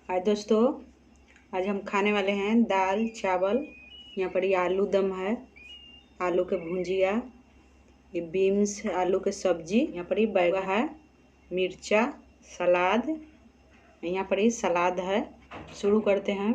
हाय दोस्तों, आज हम खाने वाले हैं दाल चावल। यहाँ पर ये आलू दम है, आलू के भुंजिया, ये बीन्स आलू के सब्जी, यहाँ पर ये बैगन है, मिर्चा, सलाद। यहाँ पर ये सलाद है। शुरू करते हैं।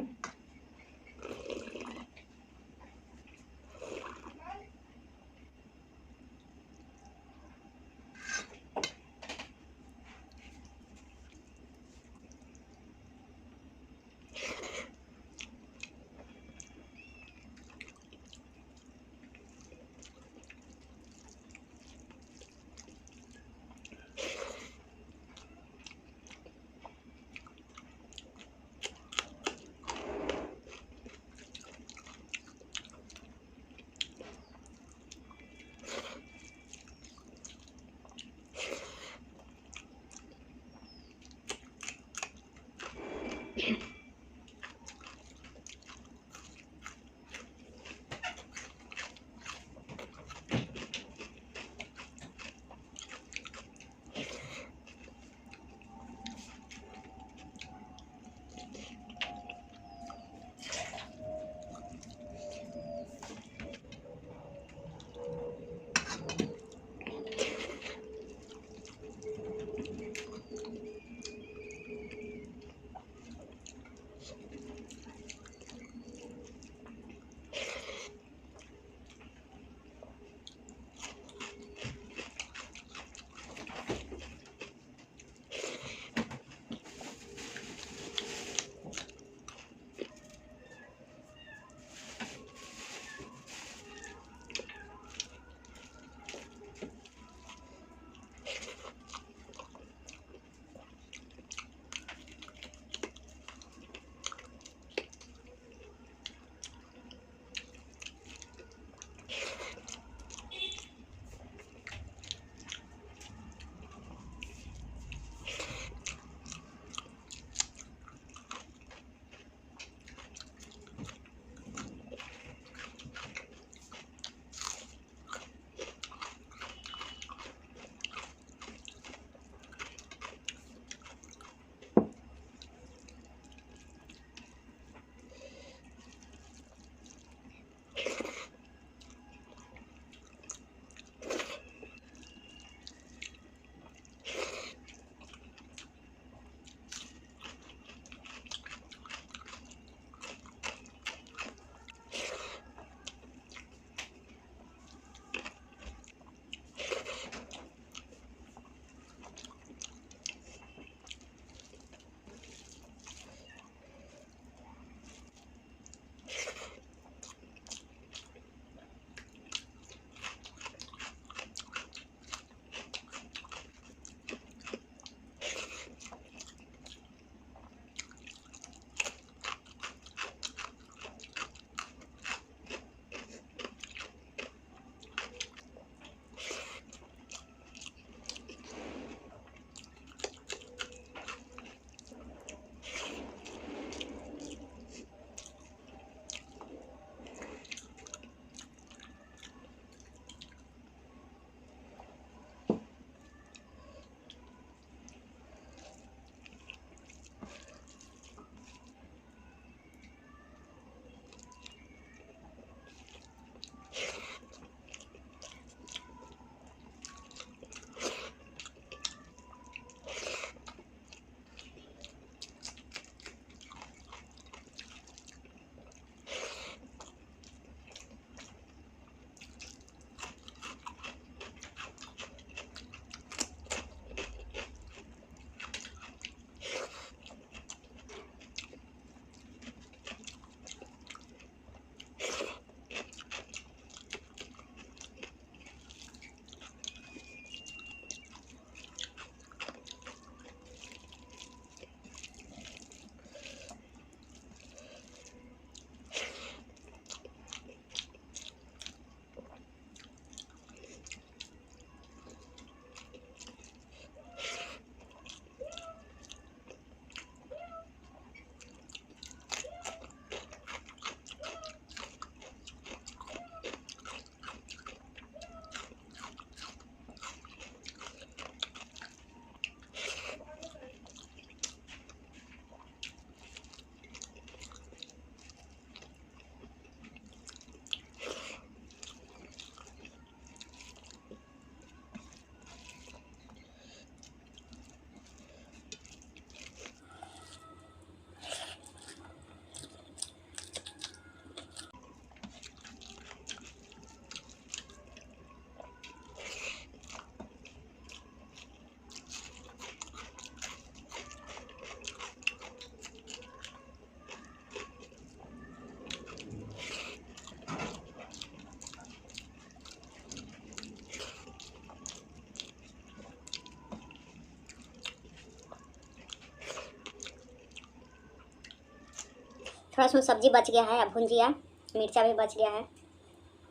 थोड़ा सा सब्जी बच गया है, अब भुंजिया, मिर्चा भी बच गया है,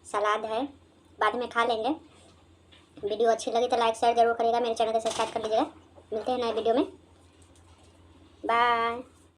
सलाद है, बाद में खा लेंगे। वीडियो अच्छी लगी तो लाइक शेयर जरूर करिएगा, मेरे चैनल को सब्सक्राइब कर लीजिएगा। मिलते हैं नए वीडियो में, बाय।